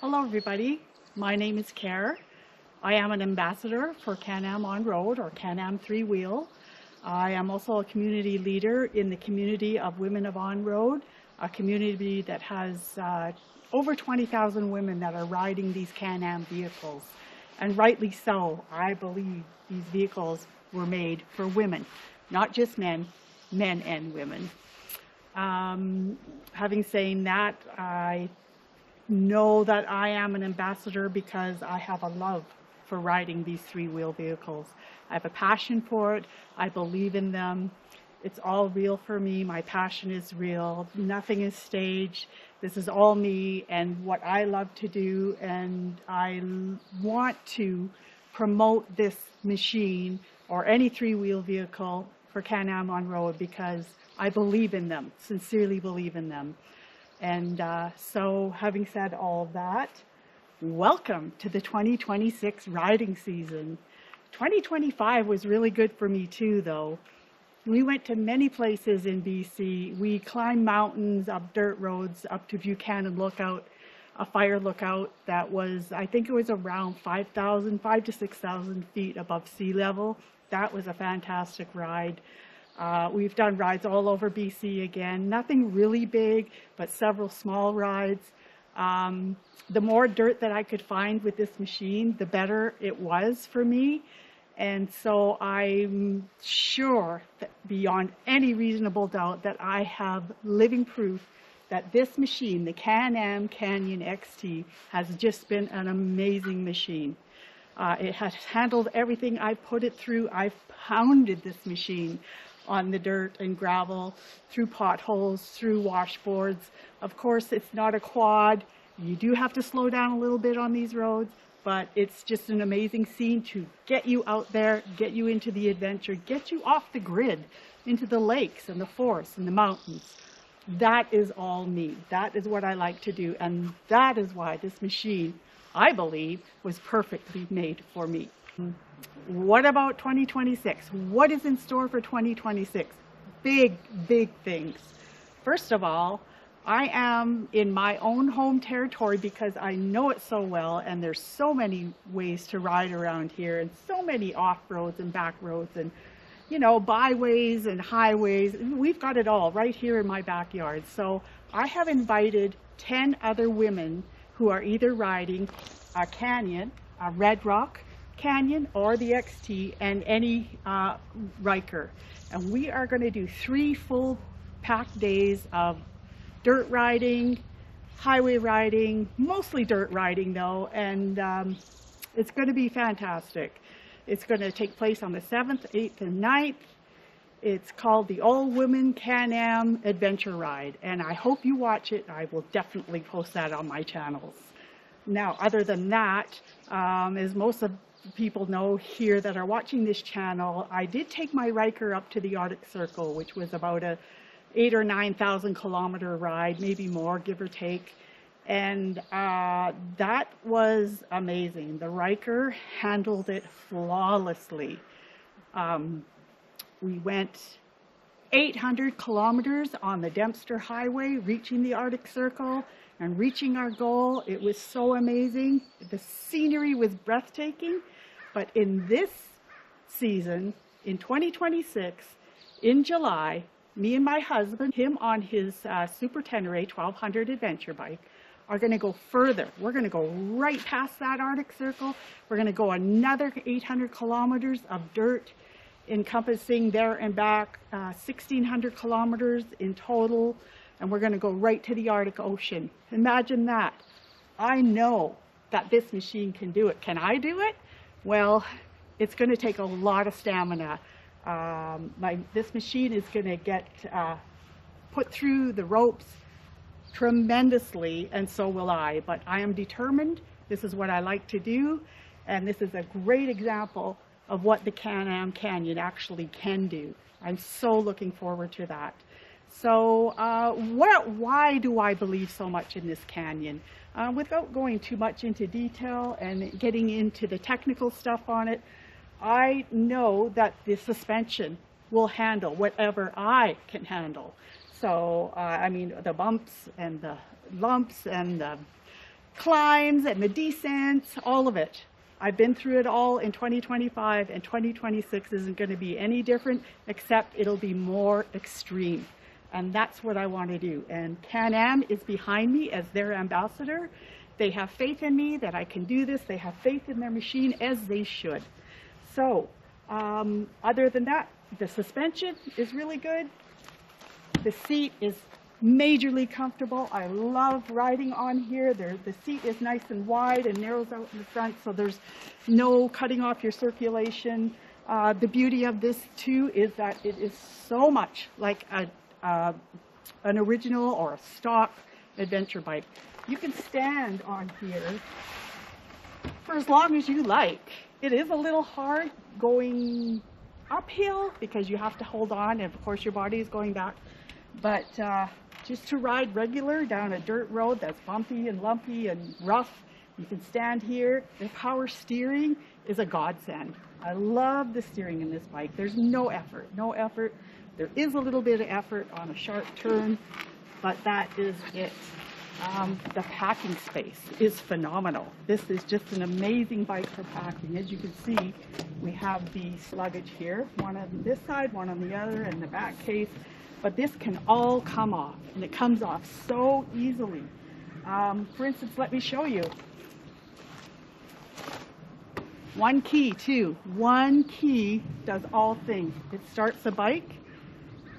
Hello everybody, my name is Care. I am an ambassador for Can-Am On-Road or Can-Am Three-Wheel. I am also a community leader in the community of Women of On-Road, a community that has over 20,000 women that are riding these Can-Am vehicles. And rightly so. I believe these vehicles were made for women, not just men, men and women. Having said that, I know that I am an ambassador because I have a love for riding these three-wheel vehicles. I have a passion for it. I believe in them. It's all real for me. My passion is real. Nothing is staged. This is all me and what I love to do, and I want to promote this machine or any three-wheel vehicle for Can-Am On-Road because I believe in them, sincerely believe in them. And so having said all that, welcome to the 2026 riding season. 2025 was really good for me too, though. We went to many places in BC. We climbed mountains, up dirt roads, up to Buchanan Lookout, a fire lookout that was, I think it was around 5 to 6,000 feet above sea level. That was a fantastic ride. We've done rides all over BC again, nothing really big, but several small rides. The more dirt that I could find with this machine, the better it was for me. And so I'm sure that beyond any reasonable doubt that I have living proof that this machine, the Can-Am Canyon XT, has just been an amazing machine. It has handled everything I put it through. I've pounded this machine on the dirt and gravel, through potholes, through washboards. Of course, it's not a quad. You do have to slow down a little bit on these roads, but it's just an amazing scene to get you out there, get you into the adventure, get you off the grid, into the lakes and the forests and the mountains. That is all me. That is what I like to do, and that is why this machine, I believe, was perfectly made for me. What about 2026? What is in store for 2026? Big, big things. First of all, I am in my own home territory because I know it so well, and there's so many ways to ride around here and so many off-roads and back roads and, you know, byways and highways. We've got it all right here in my backyard. So I have invited 10 other women who are either riding a Canyon, a Red Rock Canyon, or the XT, and any Riker. And we are going to do 3 full packed days of dirt riding, highway riding, mostly dirt riding though, and it's going to be fantastic. It's going to take place on the 7th, 8th, and 9th. It's called the All Women Can-Am Adventure Ride, and I hope you watch it. I will definitely post that on my channels. Now, other than that, as most of people know here that are watching this channel, I did take my Riker up to the Arctic Circle, which was about a 8,000 or 9,000 kilometer ride, maybe more, give or take. And that was amazing. The Riker handled it flawlessly. We went 800 kilometers on the Dempster highway, reaching the Arctic Circle and reaching our goal. It was so amazing. The scenery was breathtaking. But in this season, in 2026, in July, me and my husband, him on his Super Tenere 1200 adventure bike, are going to go further. We're going to go right past that Arctic Circle. We're going to go another 800 kilometers of dirt, encompassing there and back 1,600 kilometers in total. And we're going to go right to the Arctic Ocean. Imagine that. I know that this machine can do it. Can I do it? Well, it's going to take a lot of stamina. This machine is going to get put through the ropes tremendously, and so will I. But I am determined. This is what I like to do, and this is a great example of what the Can-Am Canyon actually can do. I'm so looking forward to that. So why do I believe so much in this canyon? Without going too much into detail and getting into the technical stuff on it, I know that the suspension will handle whatever I can handle. So, I mean, the bumps and the lumps and the climbs and the descents, all of it. I've been through it all in 2025, and 2026 isn't going to be any different, except it'll be more extreme. And that's what I want to do. And Can-Am is behind me as their ambassador. They have faith in me that I can do this. They have faith in their machine, as they should. So, other than that, the suspension is really good. The seat is majorly comfortable. I love riding on here. The seat is nice and wide and narrows out in the front, so there's no cutting off your circulation. The beauty of this too is that it is so much like an original or a stock adventure bike. You can stand on here for as long as you like. It is a little hard going uphill because you have to hold on, and of course your body is going back. But just to ride regular down a dirt road that's bumpy and lumpy and rough, you can stand here. The power steering is a godsend. I love the steering in this bike. There's no effort, no effort. There is a little bit of effort on a sharp turn, but that is it. The packing space is phenomenal. This is just an amazing bike for packing. As you can see, we have the luggage here, one on this side, one on the other, and the back case. But this can all come off, and it comes off so easily. For instance, let me show you. One key too. One key does all things. It starts the bike,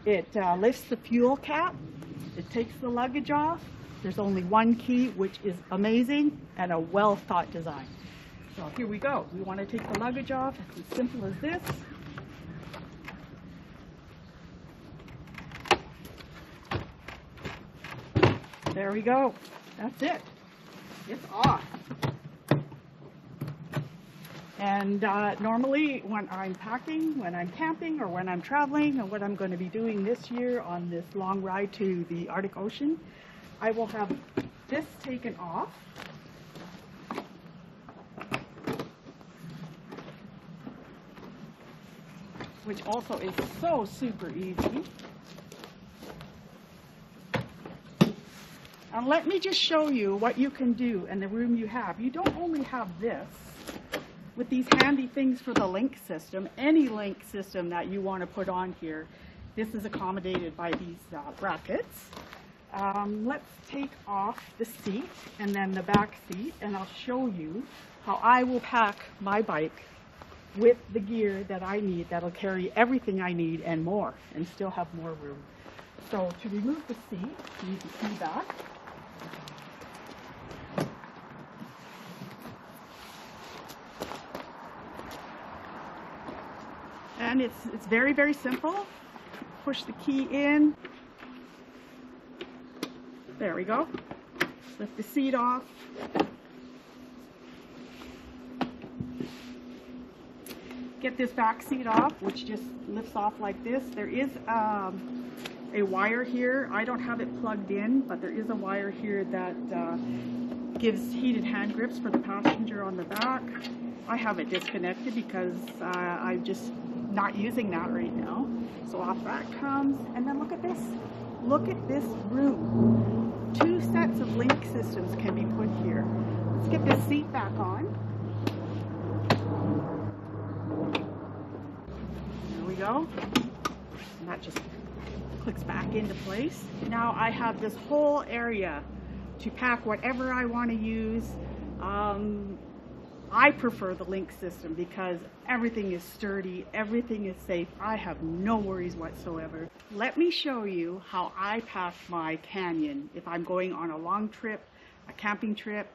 it lifts the fuel cap, it takes the luggage off. There's only one key, which is amazing and a well thought design. So here we go. We want to take the luggage off. It's as simple as this. There we go. That's it. It's off. And normally when I'm packing, when I'm camping, or when I'm traveling, and what I'm going to be doing this year on this long ride to the Arctic Ocean, I will have this taken off. Which also is so super easy. And let me just show you what you can do in the room you have. You don't only have this with these handy things for the link system, any link system that you want to put on here. This is accommodated by these brackets. Let's take off the seat and then the back seat, and I'll show you how I will pack my bike with the gear that I need that'll carry everything I need and more, and still have more room. So to remove the seat, you need the key back. And it's very, very simple. Push the key in. There we go. Lift the seat off. Get this back seat off, which just lifts off like this. There is a wire here. I don't have it plugged in, but there is a wire here that gives heated hand grips for the passenger on the back. I have it disconnected because I'm just not using that right now. So off that comes, and then look at this. Look at this room. 2 sets of link systems can be put here. Let's get this seat back on. There we go. And that just clicks back into place. Now I have this whole area to pack whatever I want to use. I prefer the link system because everything is sturdy, everything is safe. I have no worries whatsoever. Let me show you how I pack my Canyon if I'm going on a long trip, a camping trip.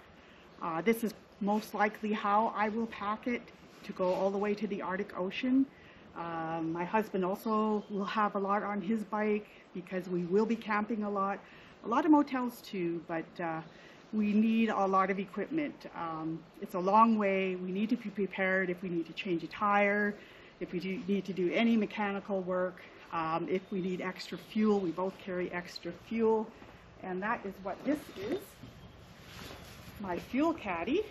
This is most likely how I will pack it to go all the way to the Arctic Ocean. My husband also will have a lot on his bike because we will be camping a lot of motels too, but we need a lot of equipment. It's a long way. We need to be prepared if we need to change a tire, if we need to do any mechanical work, if we need extra fuel. We both carry extra fuel, and that is what this is. My fuel caddy.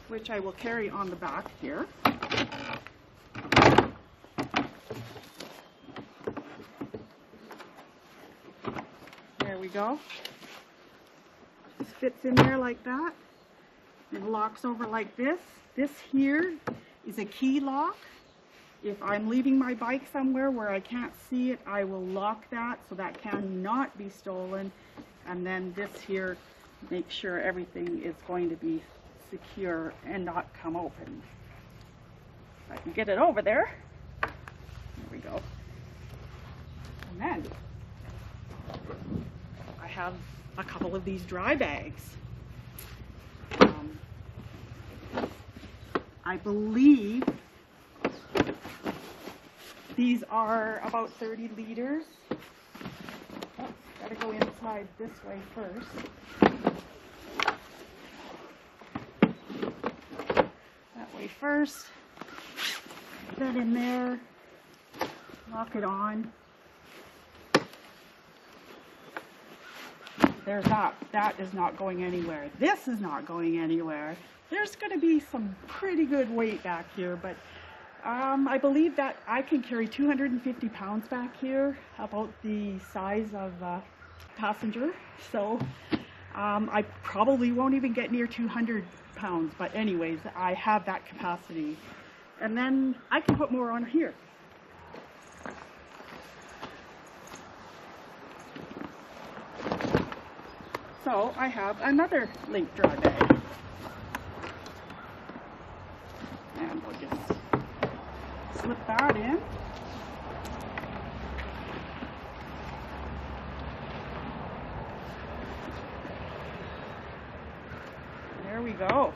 Which I will carry on the back here. we go. This fits in there like that. It locks over like this. This here is a key lock. If I'm leaving my bike somewhere where I can't see it, I will lock that so that cannot be stolen. And then this here makes sure everything is going to be secure and not come open. I can get it over there. There we go. And then I have a couple of these dry bags. I believe these are about 30 liters. Oh, gotta go inside this way first. That way first. Put that in there. Lock it on. There's that. That is not going anywhere. This is not going anywhere. There's going to be some pretty good weight back here, but I believe that I can carry 250 pounds back here, about the size of a passenger. So I probably won't even get near 200 pounds, but anyways, I have that capacity. And then I can put more on here. So I have another link dry bag. And we'll just slip that in. There we go.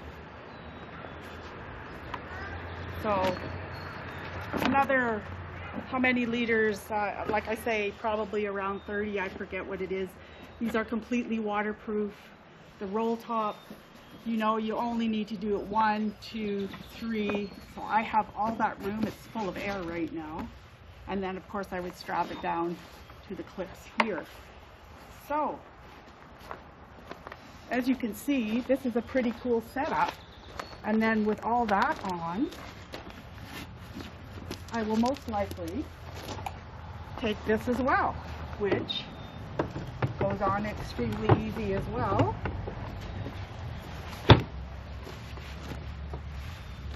So another, how many liters? Like I say, probably around 30. I forget what it is. These are completely waterproof. The roll top, you know, you only need to do it 1, 2, 3. So I have all that room. It's full of air right now. And then of course I would strap it down to the clips here. So as you can see, this is a pretty cool setup. And then with all that on, I will most likely take this as well, which goes on extremely easy as well.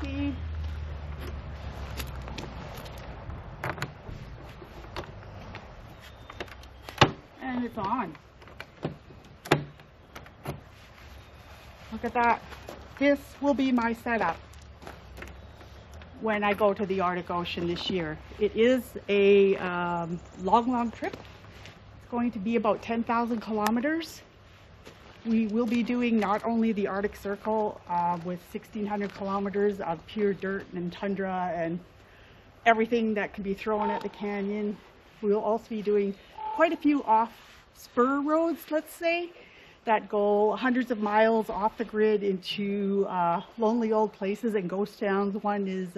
See? And it's on. Look at that. This will be my setup when I go to the Arctic Ocean this year. It is a long trip. It's going to be about 10,000 kilometers. We will be doing not only the Arctic Circle with 1,600 kilometers of pure dirt and tundra and everything that can be thrown at the canyon. We will also be doing quite a few off-spur roads, let's say, that go hundreds of miles off the grid into lonely old places and ghost towns. One is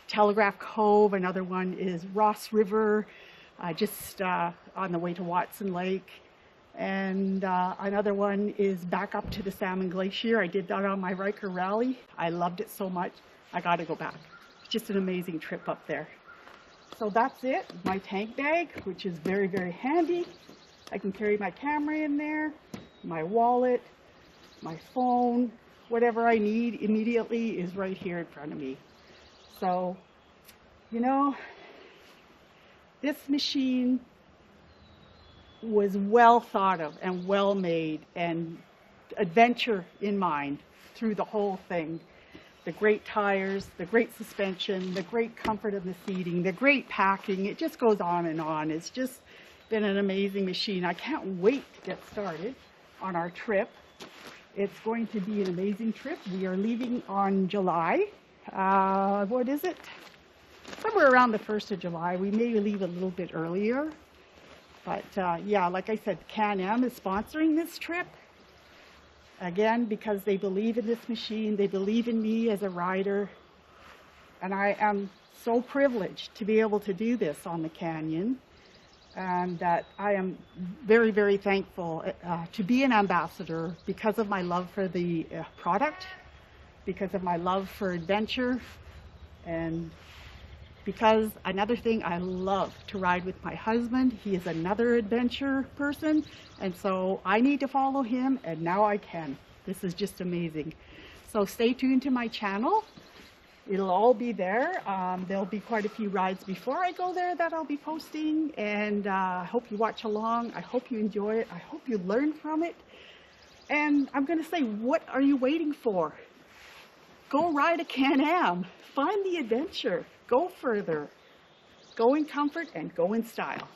Telegraph Cove, another one is Ross River, just on the way to Watson Lake. And another one is back up to the Salmon Glacier. I did that on my Riker Rally. I loved it so much, I got to go back. It's just an amazing trip up there. So that's it, my tank bag, which is very, very handy. I can carry my camera in there, my wallet, my phone, whatever I need immediately is right here in front of me. So, you know, this machine was well thought of and well made and adventure in mind through the whole thing. The great tires, the great suspension, the great comfort of the seating, the great packing, it just goes on and on. It's just been an amazing machine. I can't wait to get started on our trip. It's going to be an amazing trip. We are leaving on July. What is it? Somewhere around the 1st of July. We may leave a little bit earlier. But yeah, like I said, Can-Am is sponsoring this trip. Again, because they believe in this machine. They believe in me as a rider. And I am so privileged to be able to do this on the Canyon. And that I am very, very thankful to be an ambassador because of my love for the product, because of my love for adventure, and because another thing, I love to ride with my husband. He is another adventure person, and so I need to follow him, and now I can. This is just amazing. So stay tuned to my channel. It'll all be there. There'll be quite a few rides before I go there that I'll be posting, and I hope you watch along. I hope you enjoy it. I hope you learn from it. And I'm going to say, what are you waiting for? Go ride a Can-Am. Find the adventure. Go further. Go in comfort and go in style.